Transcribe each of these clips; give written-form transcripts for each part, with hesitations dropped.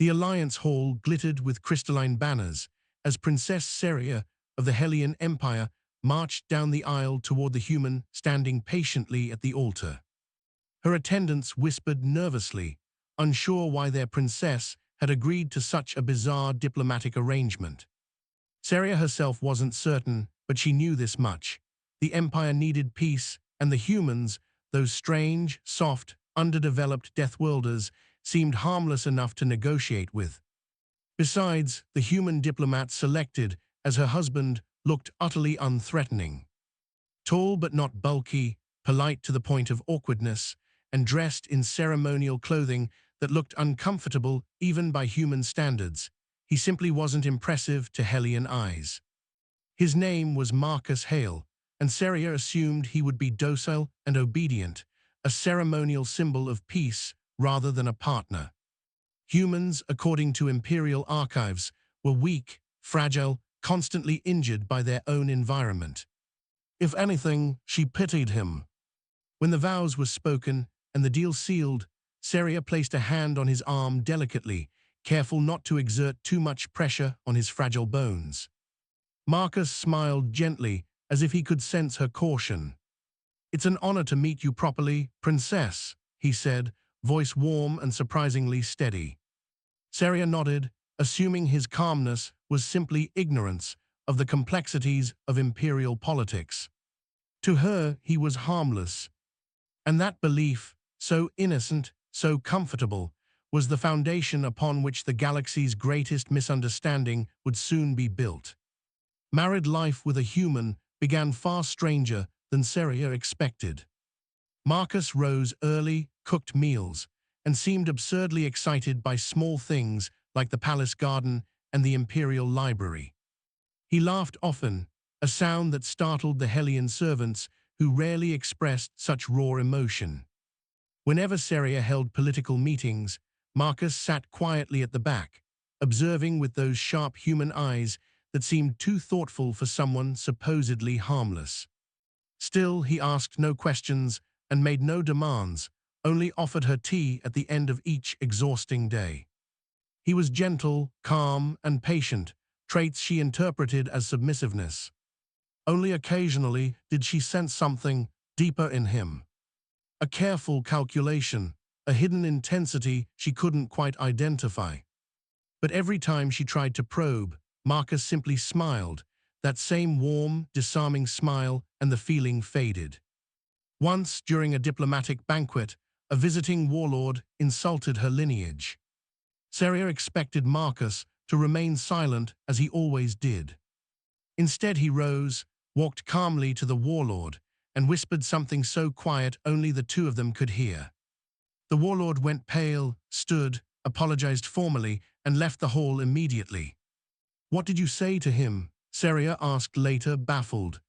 The Alliance Hall glittered with crystalline banners as Princess Seria of the Hellion Empire marched down the aisle toward the human standing patiently at the altar. Her attendants whispered nervously, unsure why their princess had agreed to such a bizarre diplomatic arrangement. Seria herself wasn't certain, but she knew this much. The Empire needed peace, and the humans, those strange, soft, underdeveloped Deathworlders, seemed harmless enough to negotiate with. Besides, the human diplomat selected as her husband looked utterly unthreatening. Tall but not bulky, polite to the point of awkwardness, and dressed in ceremonial clothing that looked uncomfortable even by human standards, he simply wasn't impressive to Hellion eyes. His name was Marcus Hale, and Seria assumed he would be docile and obedient, a ceremonial symbol of peace rather than a partner. Humans, according to Imperial archives, were weak, fragile, constantly injured by their own environment. If anything, she pitied him. When the vows were spoken and the deal sealed, Seria placed a hand on his arm delicately, careful not to exert too much pressure on his fragile bones. Marcus smiled gently, as if he could sense her caution. "It's an honor to meet you properly, Princess," he said, voice warm and surprisingly steady. Seria nodded, assuming his calmness was simply ignorance of the complexities of imperial politics. To her, he was harmless. And that belief, so innocent, so comfortable, was the foundation upon which the galaxy's greatest misunderstanding would soon be built. Married life with a human began far stranger than Seria expected. Marcus rose early, cooked meals, and seemed absurdly excited by small things like the palace garden and the Imperial Library. He laughed often, a sound that startled the Hellion servants who rarely expressed such raw emotion. Whenever Seria held political meetings, Marcus sat quietly at the back, observing with those sharp human eyes that seemed too thoughtful for someone supposedly harmless. Still, he asked no questions and made no demands, only offered her tea at the end of each exhausting day. He was gentle, calm, and patient, traits she interpreted as submissiveness. Only occasionally did she sense something deeper in him. A careful calculation, a hidden intensity she couldn't quite identify. But every time she tried to probe, Marcus simply smiled, that same warm, disarming smile, and the feeling faded. Once, during a diplomatic banquet, a visiting warlord insulted her lineage. Seria expected Marcus to remain silent as he always did. Instead he rose, walked calmly to the warlord, and whispered something so quiet only the two of them could hear. The warlord went pale, stood, apologized formally, and left the hall immediately. "What did you say to him?" Seria asked later, baffled.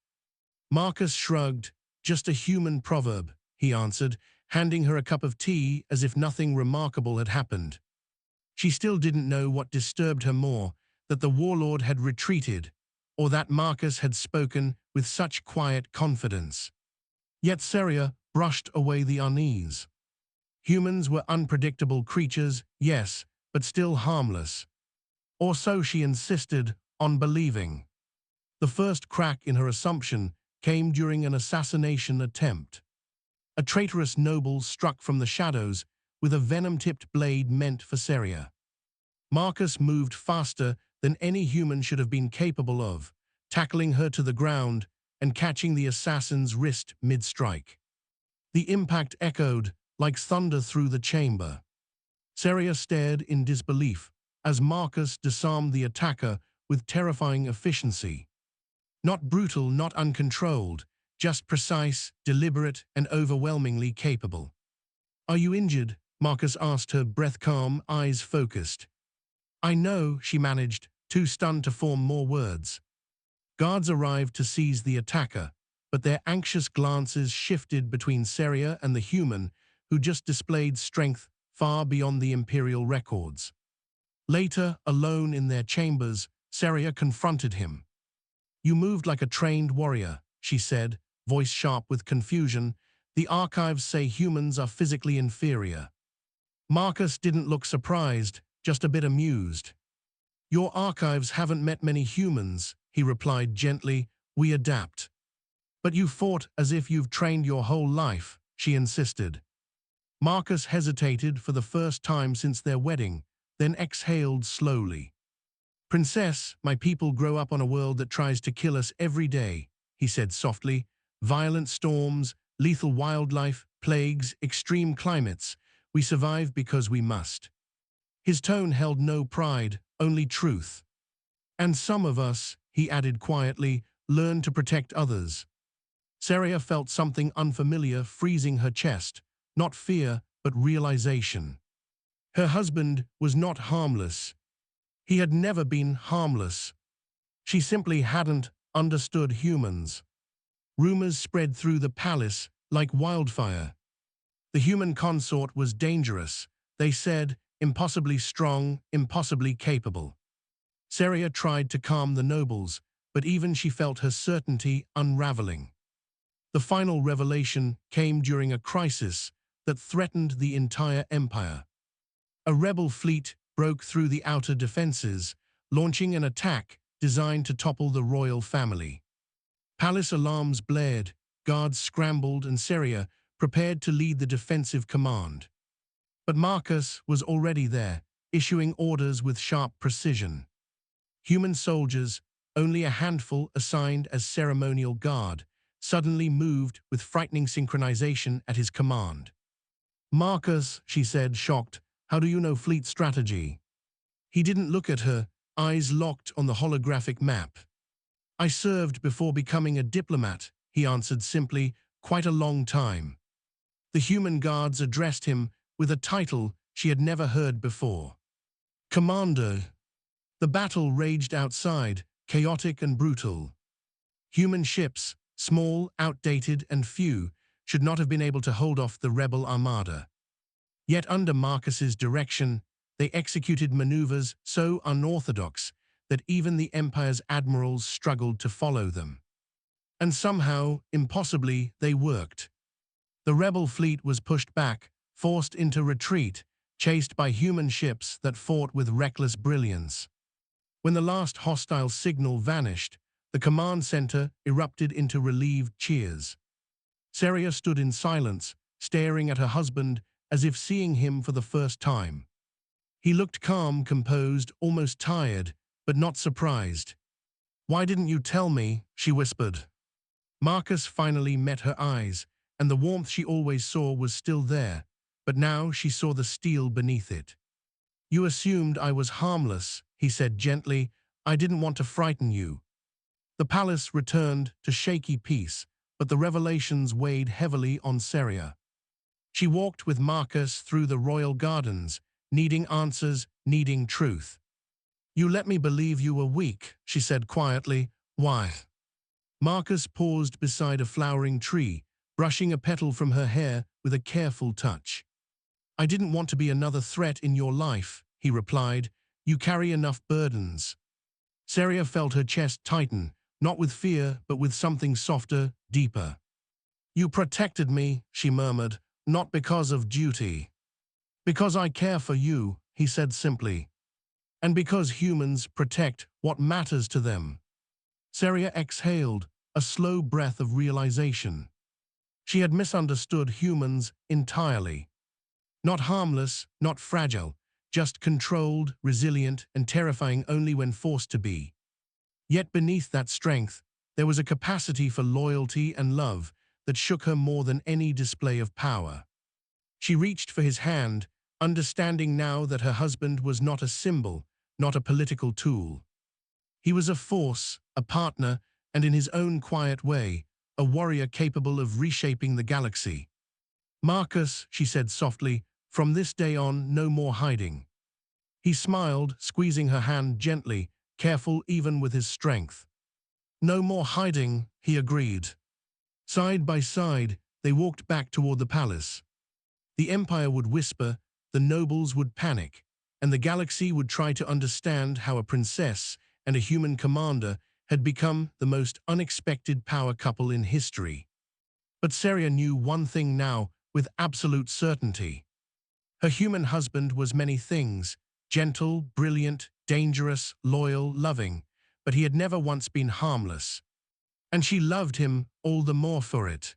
Marcus shrugged. "Just a human proverb," he answered, handing her a cup of tea as if nothing remarkable had happened. She still didn't know what disturbed her more, that the warlord had retreated, or that Marcus had spoken with such quiet confidence. Yet Seria brushed away the unease. Humans were unpredictable creatures, yes, but still harmless. Or so she insisted on believing. The first crack in her assumption came during an assassination attempt. A traitorous noble struck from the shadows with a venom-tipped blade meant for Seria. Marcus moved faster than any human should have been capable of, tackling her to the ground and catching the assassin's wrist mid-strike. The impact echoed like thunder through the chamber. Seria stared in disbelief as Marcus disarmed the attacker with terrifying efficiency. Not brutal, not uncontrolled, just precise, deliberate, and overwhelmingly capable. "Are you injured?" Marcus asked her, breath calm, eyes focused. "I know," she managed, too stunned to form more words. Guards arrived to seize the attacker, but their anxious glances shifted between Seria and the human, who just displayed strength far beyond the Imperial records. Later, alone in their chambers, Seria confronted him. "You moved like a trained warrior," she said, voice sharp with confusion. "The archives say humans are physically inferior." Marcus didn't look surprised, just a bit amused. Your archives haven't met many humans, he replied gently. We adapt. But you fought as if you've trained your whole life, she insisted. Marcus hesitated for the first time since their wedding, then exhaled slowly. Princess, my people grow up on a world that tries to kill us every day, he said softly. Violent storms, lethal wildlife, plagues, extreme climates. We survive because we must. His tone held no pride, only truth. And some of us, he added quietly, learn to protect others. Saria felt something unfamiliar freezing her chest, not fear, but realization. Her husband was not harmless. He had never been harmless. She simply hadn't understood humans. Rumors spread through the palace like wildfire. The human consort was dangerous, they said, impossibly strong, impossibly capable. Saria tried to calm the nobles, but even she felt her certainty unraveling. The final revelation came during a crisis that threatened the entire empire. A rebel fleet broke through the outer defenses, launching an attack designed to topple the royal family. Palace alarms blared, guards scrambled, and Saria prepared to lead the defensive command. But Marcus was already there, issuing orders with sharp precision. Human soldiers, only a handful assigned as ceremonial guard, suddenly moved with frightening synchronization at his command. Marcus, she said, shocked, how do you know fleet strategy? He didn't look at her, eyes locked on the holographic map. I served before becoming a diplomat, he answered simply, quite a long time. The human guards addressed him with a title she had never heard before. Commander. The battle raged outside, chaotic and brutal. Human ships, small, outdated, and few, should not have been able to hold off the rebel armada. Yet under Marcus's direction, they executed maneuvers so unorthodox that even the Empire's admirals struggled to follow them. And somehow, impossibly, they worked. The rebel fleet was pushed back, forced into retreat, chased by human ships that fought with reckless brilliance. When the last hostile signal vanished, the command center erupted into relieved cheers. Saria stood in silence, staring at her husband as if seeing him for the first time. He looked calm, composed, almost tired, but not surprised. Why didn't you tell me? She whispered. Marcus finally met her eyes, and the warmth she always saw was still there, but now she saw the steel beneath it. You assumed I was harmless, he said gently. I didn't want to frighten you. The palace returned to shaky peace, but the revelations weighed heavily on Saria. She walked with Marcus through the royal gardens, needing answers, needing truth. You let me believe you were weak, she said quietly. Why? Marcus paused beside a flowering tree, brushing a petal from her hair with a careful touch. I didn't want to be another threat in your life, he replied. You carry enough burdens. Saria felt her chest tighten, not with fear, but with something softer, deeper. You protected me, she murmured, not because of duty. Because I care for you, he said simply. And because humans protect what matters to them. Saria exhaled, a slow breath of realization. She had misunderstood humans entirely. Not harmless, not fragile, just controlled, resilient, and terrifying only when forced to be. Yet beneath that strength, there was a capacity for loyalty and love that shook her more than any display of power. She reached for his hand, understanding now that her husband was not a symbol, not a political tool. He was a force, a partner, and in his own quiet way, a warrior capable of reshaping the galaxy. Marcus, she said softly, from this day on, no more hiding. He smiled, squeezing her hand gently, careful even with his strength. No more hiding, he agreed. Side by side, they walked back toward the palace. The Empire would whisper, the nobles would panic, and the galaxy would try to understand how a princess and a human commander had become the most unexpected power couple in history. But Saria knew one thing now with absolute certainty. Her human husband was many things, gentle, brilliant, dangerous, loyal, loving, but he had never once been harmless. And she loved him all the more for it.